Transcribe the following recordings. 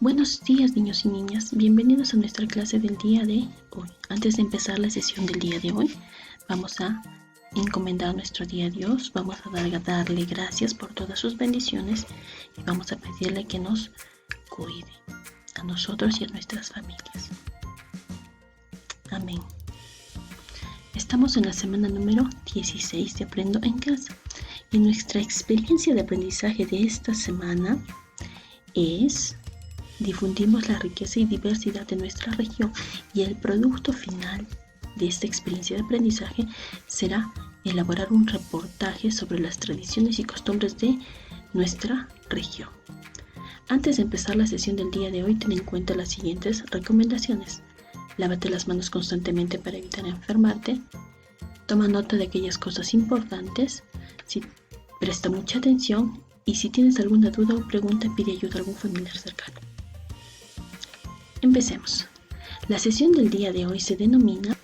Buenos días, niños y niñas. Bienvenidos a nuestra clase del día de hoy. Antes de empezar la sesión del día de hoy, vamos a encomendar nuestro día a Dios. Vamos a darle gracias por todas sus bendiciones y vamos a pedirle que nos cuide a nosotros y a nuestras familias. Amén. Estamos en la semana número 16 de Aprendo en Casa. Y nuestra experiencia de aprendizaje de esta semana es: difundimos la riqueza y diversidad de nuestra región, y el producto final de esta experiencia de aprendizaje será elaborar un reportaje sobre las tradiciones y costumbres de nuestra región. Antes de empezar la sesión del día de hoy, ten en cuenta las siguientes recomendaciones. Lávate las manos constantemente para evitar enfermarte. Toma nota de aquellas cosas importantes. Presta mucha atención, y si tienes alguna duda o pregunta, pide ayuda a algún familiar cercano. Empecemos. La sesión del día de hoy se denomina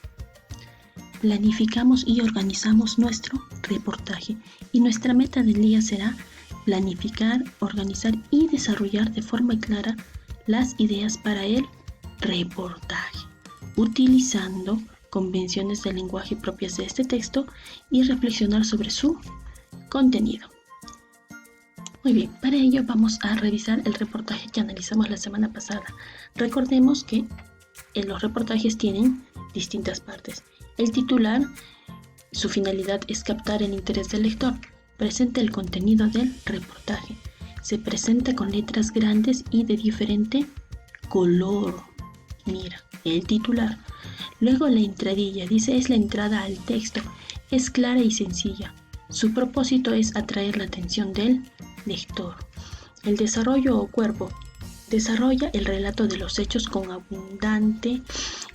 Planificamos y organizamos nuestro reportaje, y nuestra meta del día será planificar, organizar y desarrollar de forma clara las ideas para el reportaje, utilizando convenciones de lenguaje propias de este texto y reflexionar sobre su contenido. Muy bien, para ello vamos a revisar el reportaje que analizamos la semana pasada. Recordemos que los reportajes tienen distintas partes. El titular, su finalidad es captar el interés del lector. Presenta el contenido del reportaje. Se presenta con letras grandes y de diferente color. Mira, el titular. Luego la entradilla, dice, es la entrada al texto. Es clara y sencilla. Su propósito es atraer la atención del lector. El desarrollo o cuerpo desarrolla el relato de los hechos con abundante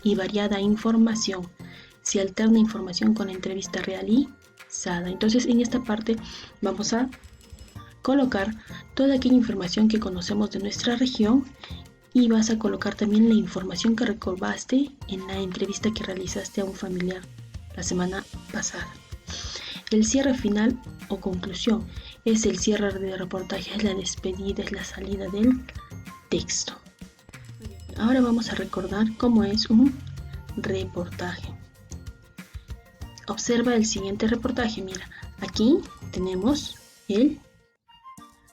y variada información. Se alterna información con entrevista realizada. Entonces, en esta parte vamos a colocar toda aquella información que conocemos de nuestra región, y vas a colocar también la información que recordaste en la entrevista que realizaste a un familiar la semana pasada. El cierre final o conclusión es el cierre de reportaje, es la despedida, es la salida del texto. Ahora vamos a recordar cómo es un reportaje. Observa el siguiente reportaje. Mira, aquí tenemos el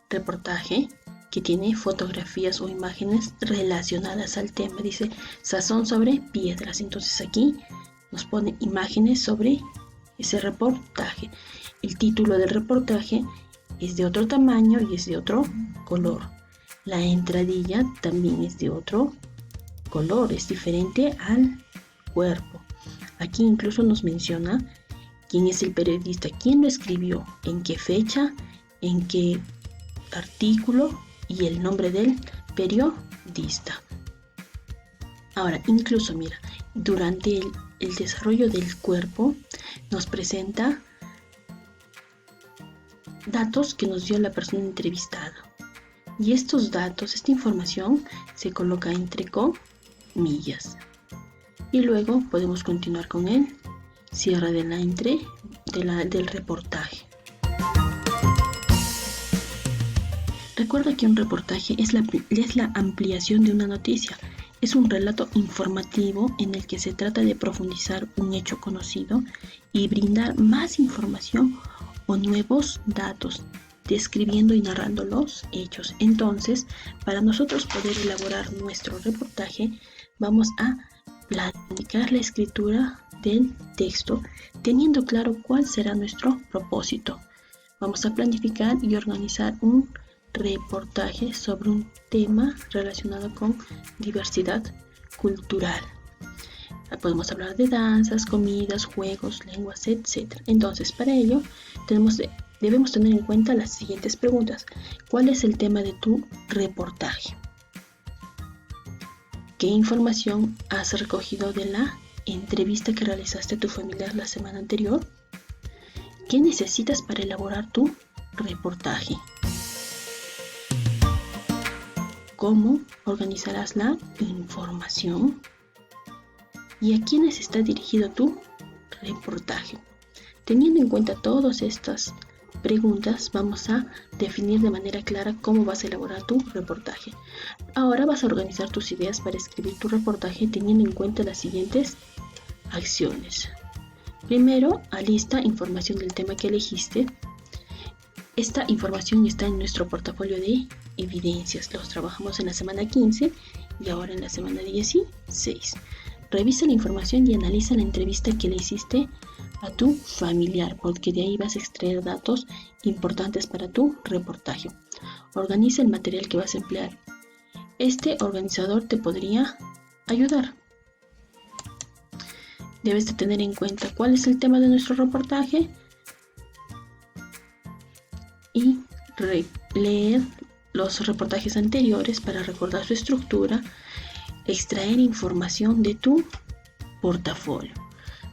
reportaje que tiene fotografías o imágenes relacionadas al tema. Dice sazón sobre piedras. Entonces aquí nos pone imágenes sobre ese reportaje. El título del reportaje es de otro tamaño y es de otro color. La entradilla también es de otro color, es diferente al cuerpo. Aquí incluso nos menciona quién es el periodista, quién lo escribió, en qué fecha, en qué artículo y el nombre del periodista. Ahora, incluso mira, durante el desarrollo del cuerpo nos presenta datos que nos dio la persona entrevistada. Y estos datos, esta información, se coloca entre comillas. Y luego podemos continuar con el cierre de del reportaje. Recuerda que un reportaje es la ampliación de una noticia. Es un relato informativo en el que se trata de profundizar un hecho conocido y brindar más información o nuevos datos, describiendo y narrando los hechos. Entonces, para nosotros poder elaborar nuestro reportaje, vamos a planificar la escritura del texto, teniendo claro cuál será nuestro propósito. Vamos a planificar y organizar un reportaje sobre un tema relacionado con diversidad cultural. Podemos hablar de danzas, comidas, juegos, lenguas, etc. Entonces, para ello debemos tener en cuenta las siguientes preguntas. ¿Cuál es el tema de tu reportaje? ¿Qué información has recogido de la entrevista que realizaste a tu familiar la semana anterior? ¿Qué necesitas para elaborar tu reportaje? ¿Cómo organizarás la información? ¿Y a quiénes está dirigido tu reportaje? Teniendo en cuenta todas estas preguntas vamos a definir de manera clara cómo vas a elaborar tu reportaje. Ahora vas a organizar tus ideas para escribir tu reportaje teniendo en cuenta las siguientes acciones. Primero, alista información del tema que elegiste. Esta información está en nuestro portafolio de evidencias. Los trabajamos en la semana 15 y ahora en la semana 16. Revisa la información y analiza la entrevista que le hiciste a tu familiar, porque de ahí vas a extraer datos importantes para tu reportaje. Organiza el material que vas a emplear. Este organizador te podría ayudar. Debes de tener en cuenta cuál es el tema de nuestro reportaje y leer los reportajes anteriores para recordar su estructura, extraer información de tu portafolio.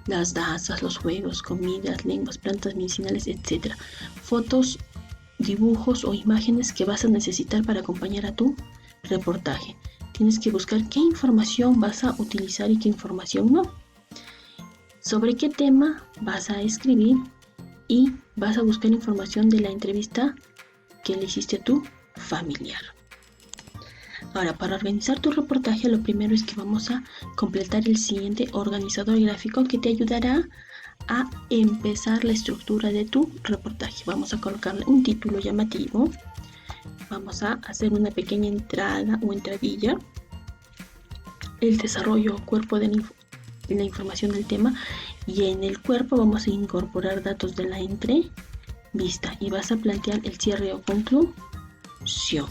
Las danzas, los juegos, comidas, lenguas, plantas medicinales, etc. Fotos, dibujos o imágenes que vas a necesitar para acompañar a tu reportaje. Tienes que buscar qué información vas a utilizar y qué información no. Sobre qué tema vas a escribir y vas a buscar información de la entrevista que le hiciste a tu familiar. Ahora, para organizar tu reportaje, lo primero es que vamos a completar el siguiente organizador gráfico que te ayudará a empezar la estructura de tu reportaje. Vamos a colocarle un título llamativo. Vamos a hacer una pequeña entrada o entradilla. El desarrollo o cuerpo de la información del tema. Y en el cuerpo vamos a incorporar datos de la entrevista. Y vas a plantear el cierre o conclusión.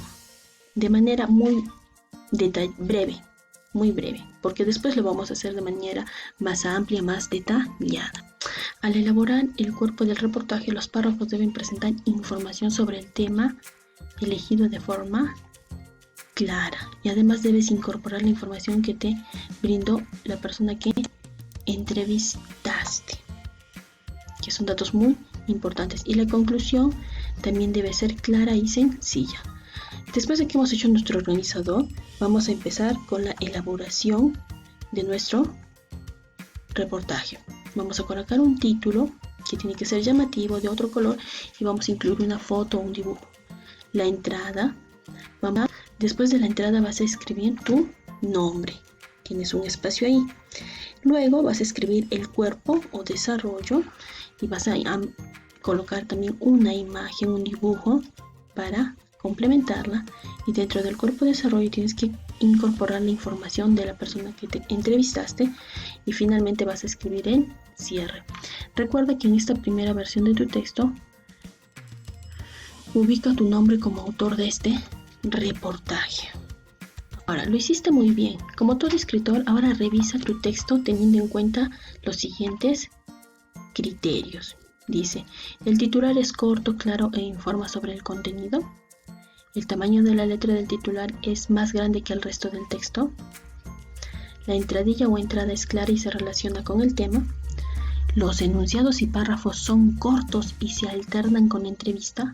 De manera muy breve, porque después lo vamos a hacer de manera más amplia, más detallada. Al elaborar el cuerpo del reportaje, los párrafos deben presentar información sobre el tema elegido de forma clara, y además debes incorporar la información que te brindó la persona que entrevistaste, que son datos muy importantes, y la conclusión también debe ser clara y sencilla. Después de que hemos hecho nuestro organizador, vamos a empezar con la elaboración de nuestro reportaje. Vamos a colocar un título que tiene que ser llamativo, de otro color, y vamos a incluir una foto o un dibujo. La entrada, después de la entrada vas a escribir tu nombre. Tienes un espacio ahí. Luego vas a escribir el cuerpo o desarrollo y vas a colocar también una imagen, un dibujo para complementarla, y dentro del cuerpo de desarrollo tienes que incorporar la información de la persona que te entrevistaste, y finalmente vas a escribir el cierre. Recuerda que en esta primera versión de tu texto ubica tu nombre como autor de este reportaje. Ahora, lo hiciste muy bien. Como todo escritor, ahora revisa tu texto teniendo en cuenta los siguientes criterios. Dice, el titular es corto, claro e informa sobre el contenido. El tamaño de la letra del titular es más grande que el resto del texto. La entradilla o entrada es clara y se relaciona con el tema. Los enunciados y párrafos son cortos y se alternan con entrevista.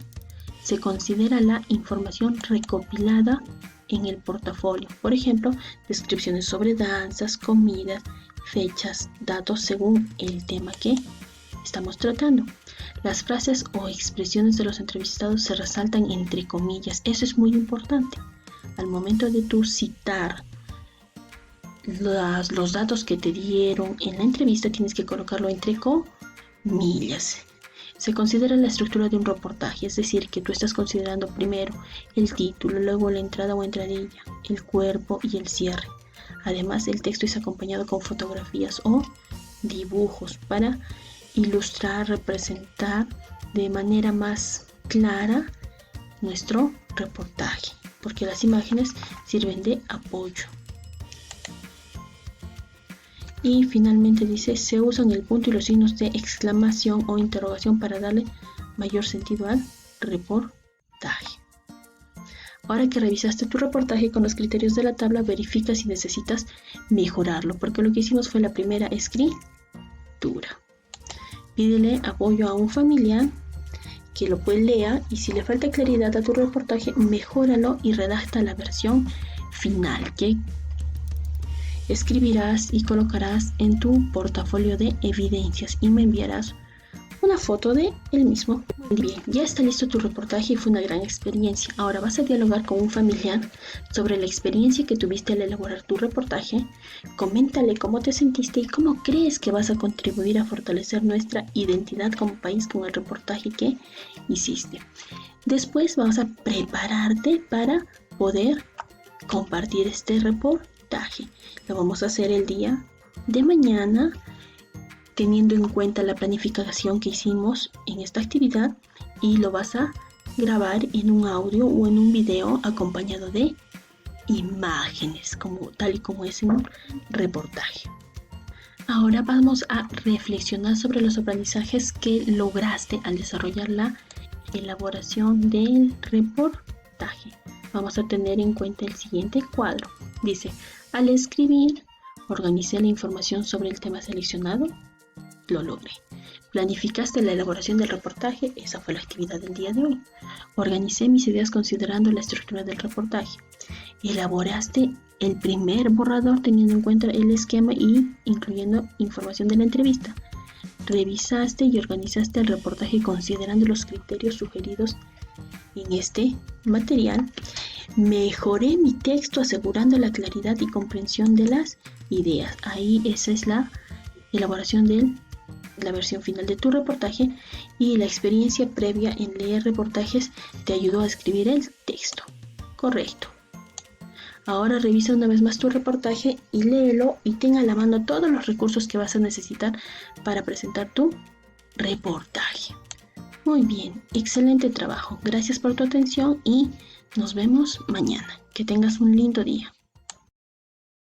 Se considera la información recopilada en el portafolio. Por ejemplo, descripciones sobre danzas, comidas, fechas, datos según el tema que estamos tratando. Las frases o expresiones de los entrevistados se resaltan entre comillas. Eso es muy importante. Al momento de tú citar los datos que te dieron en la entrevista, tienes que colocarlo entre comillas. Se considera la estructura de un reportaje, es decir, que tú estás considerando primero el título, luego la entrada o entradilla, el cuerpo y el cierre. Además, el texto es acompañado con fotografías o dibujos para ilustrar, representar de manera más clara nuestro reportaje, porque las imágenes sirven de apoyo. Y finalmente dice, se usan el punto y los signos de exclamación o interrogación para darle mayor sentido al reportaje. Ahora que revisaste tu reportaje con los criterios de la tabla, verifica si necesitas mejorarlo, porque lo que hicimos fue la primera escritura. Pídele apoyo a un familiar que lo lea, y si le falta claridad a tu reportaje, mejóralo y redacta la versión final que escribirás y colocarás en tu portafolio de evidencias, y me enviarás una foto de él mismo. Muy bien, ya está listo tu reportaje y fue una gran experiencia. Ahora vas a dialogar con un familiar sobre la experiencia que tuviste al elaborar tu reportaje. Coméntale cómo te sentiste y cómo crees que vas a contribuir a fortalecer nuestra identidad como país con el reportaje que hiciste. Después vas a prepararte para poder compartir este reportaje. Lo vamos a hacer el día de mañana, teniendo en cuenta la planificación que hicimos en esta actividad, y lo vas a grabar en un audio o en un video acompañado de imágenes, tal y como es en un reportaje. Ahora vamos a reflexionar sobre los aprendizajes que lograste al desarrollar la elaboración del reportaje. Vamos a tener en cuenta el siguiente cuadro. Dice, al escribir, organicé la información sobre el tema seleccionado. Lo logré. Planificaste la elaboración del reportaje. Esa fue la actividad del día de hoy. Organicé mis ideas considerando la estructura del reportaje. Elaboraste el primer borrador teniendo en cuenta el esquema y incluyendo información de la entrevista. Revisaste y organizaste el reportaje considerando los criterios sugeridos en este material. Mejoré mi texto asegurando la claridad y comprensión de las ideas. Ahí esa es la elaboración de la versión final de tu reportaje, y la experiencia previa en leer reportajes te ayudó a escribir el texto. Correcto. Ahora revisa una vez más tu reportaje y léelo y ten a la mano todos los recursos que vas a necesitar para presentar tu reportaje. Muy bien, excelente trabajo. Gracias por tu atención y nos vemos mañana. Que tengas un lindo día.